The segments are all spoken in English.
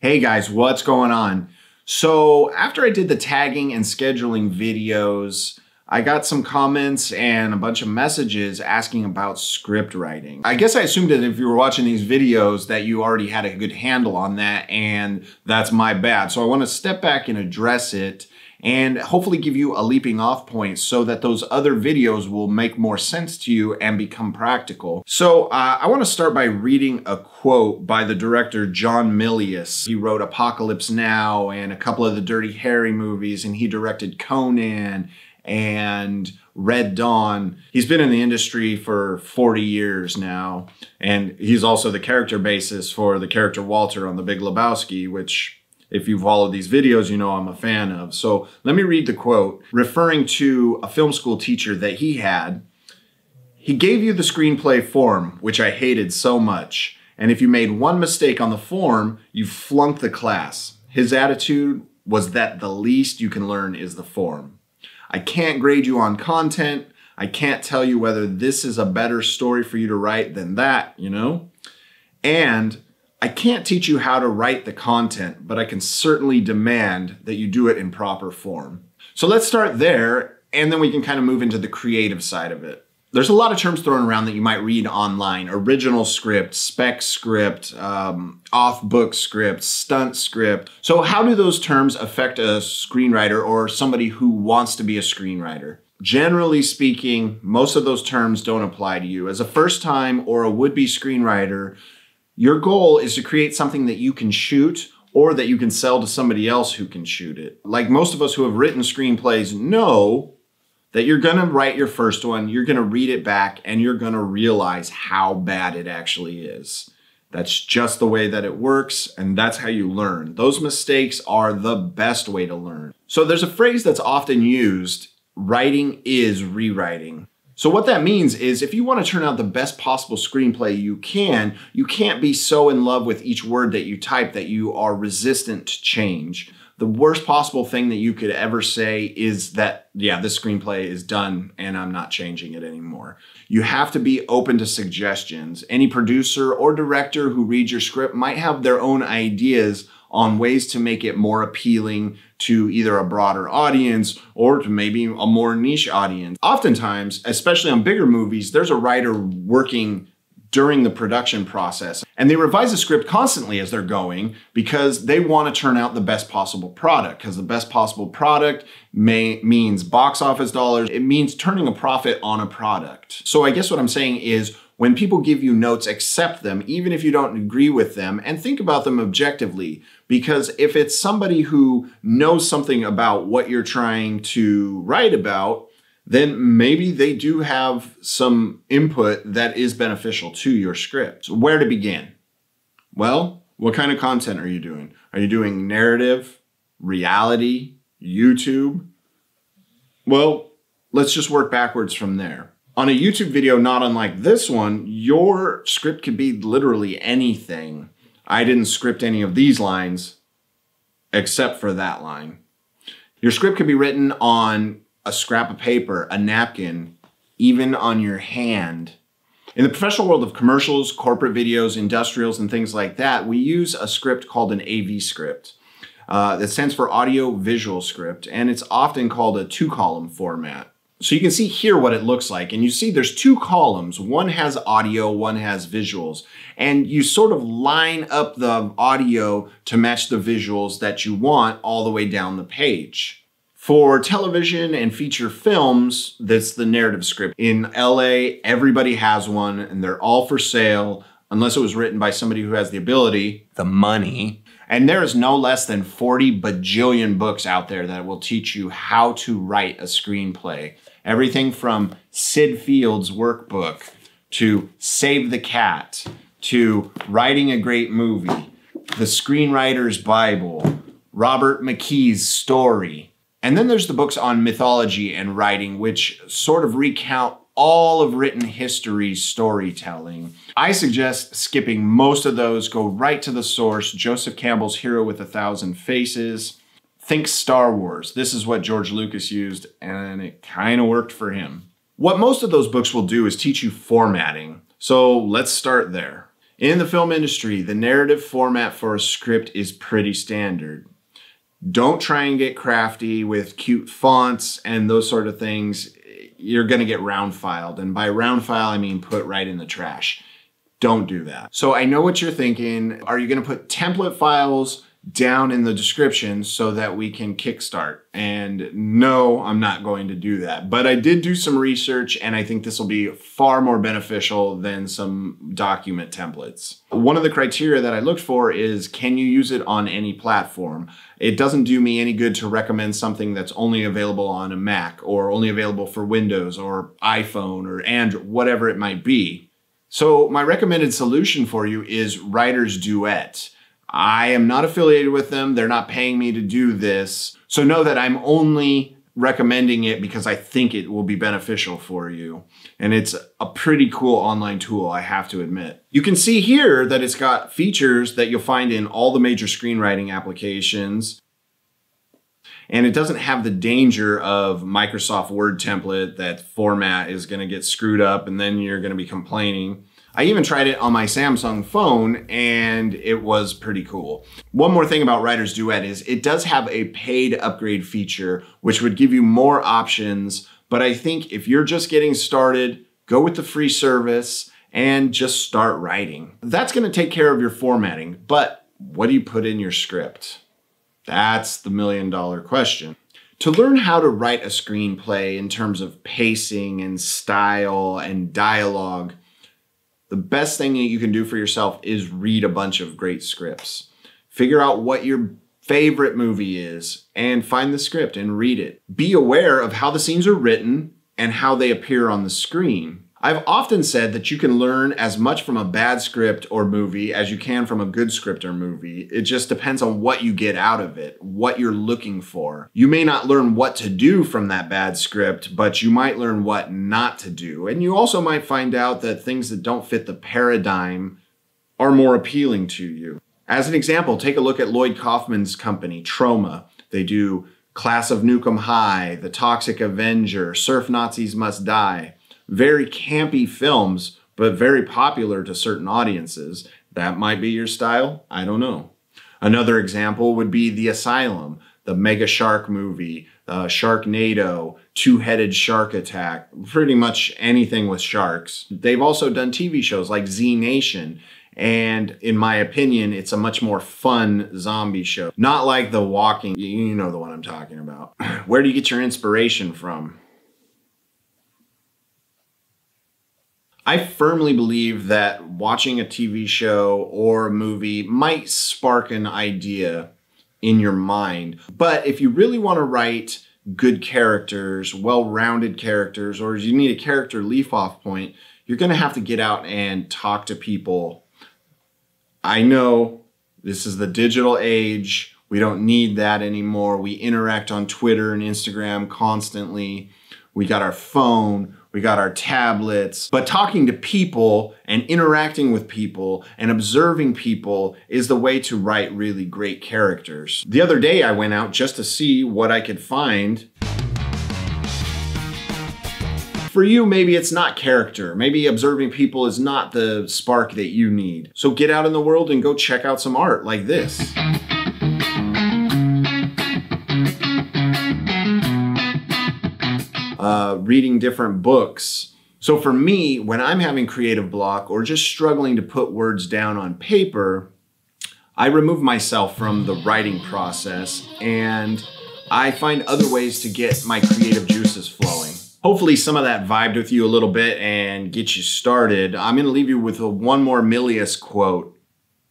Hey guys, what's going on? So after I did the tagging and scheduling videos, I got some comments and a bunch of messages asking about script writing. I guess I assumed that if you were watching these videos that you already had a good handle on that, and that's my bad. So I want to step back and address it and hopefully give you a leaping off point so that those other videos will make more sense to you and become practical. So I want to start by reading a quote by the director John Milius. He wrote Apocalypse Now and a couple of the Dirty Harry movies, and he directed Conan and Red Dawn. He's been in the industry for 40 years now, and he's also the character basis for the character Walter on The Big Lebowski, which if you follow these videos, you know I'm a fan of. So let me read the quote, referring to a film school teacher that he had. He gave you the screenplay form, which I hated so much. And if you made one mistake on the form, you flunked the class. His attitude was that the least you can learn is the form. I can't grade you on content. I can't tell you whether this is a better story for you to write than that, you know? And I can't teach you how to write the content, but I can certainly demand that you do it in proper form. So let's start there, and then we can kind of move into the creative side of it. There's a lot of terms thrown around that you might read online: original script, spec script, off-book script, stunt script. So how do those terms affect a screenwriter or somebody who wants to be a screenwriter? Generally speaking, most of those terms don't apply to you. As a first-time or a would-be screenwriter, your goal is to create something that you can shoot or that you can sell to somebody else who can shoot it. Like most of us who have written screenplays know that you're gonna write your first one, you're gonna read it back, and you're gonna realize how bad it actually is. That's just the way that it works, and that's how you learn. Those mistakes are the best way to learn. So there's a phrase that's often used: writing is rewriting. So what that means is if you want to turn out the best possible screenplay you can't be so in love with each word that you type that you are resistant to change. The worst possible thing that you could ever say is that, yeah, this screenplay is done and I'm not changing it anymore. You have to be open to suggestions. Any producer or director who reads your script might have their own ideas on ways to make it more appealing to either a broader audience or to maybe a more niche audience. Oftentimes, especially on bigger movies, there's a writer working during the production process, and they revise the script constantly as they're going because they want to turn out the best possible product, because the best possible product means box office dollars. It means turning a profit on a product. So I guess what I'm saying is, when people give you notes, accept them, even if you don't agree with them, and think about them objectively. Because if it's somebody who knows something about what you're trying to write about, then maybe they do have some input that is beneficial to your script. So where to begin? Well, what kind of content are you doing? Are you doing narrative, reality, YouTube? Well, let's just work backwards from there. On a YouTube video not unlike this one, your script could be literally anything. I didn't script any of these lines except for that line. Your script could be written on a scrap of paper, a napkin, even on your hand. In the professional world of commercials, corporate videos, industrials, and things like that, we use a script called an AV script. That stands for audio visual script, and it's often called a 2-column format. So you can see here what it looks like, and you see there's 2 columns. One has audio, one has visuals, and you sort of line up the audio to match the visuals that you want all the way down the page. For television and feature films, that's the narrative script. In LA, everybody has one, and they're all for sale, unless it was written by somebody who has the ability, the money. And there is no less than 40 bajillion books out there that will teach you how to write a screenplay. Everything from Sid Field's workbook, to Save the Cat, to Writing a Great Movie, The Screenwriter's Bible, Robert McKee's Story. And then there's the books on mythology and writing, which sort of recount all of written history's storytelling. I suggest skipping most of those, go right to the source, Joseph Campbell's Hero with a Thousand Faces. Think Star Wars. This is what George Lucas used, and it kind of worked for him. What most of those books will do is teach you formatting. So let's start there. In the film industry, the narrative format for a script is pretty standard. Don't try and get crafty with cute fonts and those sort of things. You're gonna get round filed. And by round file, I mean put right in the trash. Don't do that. So I know what you're thinking. Are you gonna put template files down in the description so that we can kickstart? And no, I'm not going to do that. But I did do some research and I think this will be far more beneficial than some document templates. One of the criteria that I looked for is, can you use it on any platform? It doesn't do me any good to recommend something that's only available on a Mac or only available for Windows or iPhone or Android, whatever it might be. So my recommended solution for you is Writer's Duet. I am not affiliated with them. They're not paying me to do this. So know that I'm only recommending it because I think it will be beneficial for you. And it's a pretty cool online tool, I have to admit. You can see here that it's got features that you'll find in all the major screenwriting applications. And it doesn't have the danger of Microsoft Word template that format is going to get screwed up and then you're going to be complaining. I even tried it on my Samsung phone and it was pretty cool. One more thing about Writer's Duet is it does have a paid upgrade feature, which would give you more options. But I think if you're just getting started, go with the free service and just start writing. That's going to take care of your formatting. But what do you put in your script? That's the million-dollar question. To learn how to write a screenplay in terms of pacing and style and dialogue, the best thing that you can do for yourself is read a bunch of great scripts. Figure out what your favorite movie is and find the script and read it. Be aware of how the scenes are written and how they appear on the screen. I've often said that you can learn as much from a bad script or movie as you can from a good script or movie. It just depends on what you get out of it, what you're looking for. You may not learn what to do from that bad script, but you might learn what not to do. And you also might find out that things that don't fit the paradigm are more appealing to you. As an example, take a look at Lloyd Kaufman's company, Troma. They do Class of Nuke 'Em High, The Toxic Avenger, Surf Nazis Must Die. Very campy films, but very popular to certain audiences. That might be your style, I don't know. Another example would be The Asylum, the Mega Shark movie, Sharknado, Two-Headed Shark Attack, pretty much anything with sharks. They've also done TV shows like Z Nation, and in my opinion, it's a much more fun zombie show. Not like The Walking, you know the one I'm talking about. Where do you get your inspiration from? I firmly believe that watching a TV show or a movie might spark an idea in your mind. But if you really want to write good characters, well-rounded characters, or you need a character leaf-off point, you're going to have to get out and talk to people. I know this is the digital age. We don't need that anymore. We interact on Twitter and Instagram constantly. We got our phone. We got our tablets, but talking to people and interacting with people and observing people is the way to write really great characters. The other day I went out just to see what I could find. For you, maybe it's not character. Maybe observing people is not the spark that you need. So get out in the world and go check out some art like this. Reading different books. So for me, when I'm having creative block or just struggling to put words down on paper, I remove myself from the writing process and I find other ways to get my creative juices flowing. Hopefully some of that vibed with you a little bit and get you started. I'm going to leave you with one more Milius quote.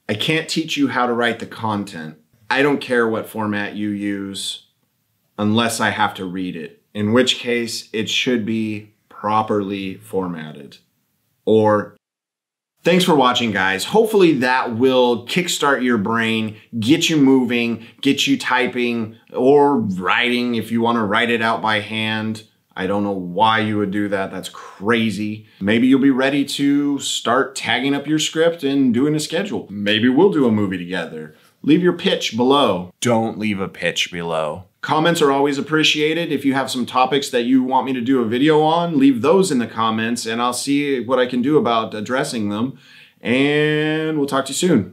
I can't teach you how to write the content. I don't care what format you use unless I have to read it. In which case, it should be properly formatted. Or, thanks for watching, guys. Hopefully that will kickstart your brain, get you moving, get you typing or writing if you want to write it out by hand. I don't know why you would do that. That's crazy. Maybe you'll be ready to start tagging up your script and doing a schedule. Maybe we'll do a movie together. Leave your pitch below. Don't leave a pitch below. Comments are always appreciated. If you have some topics that you want me to do a video on, leave those in the comments and I'll see what I can do about addressing them. and we'll talk to you soon.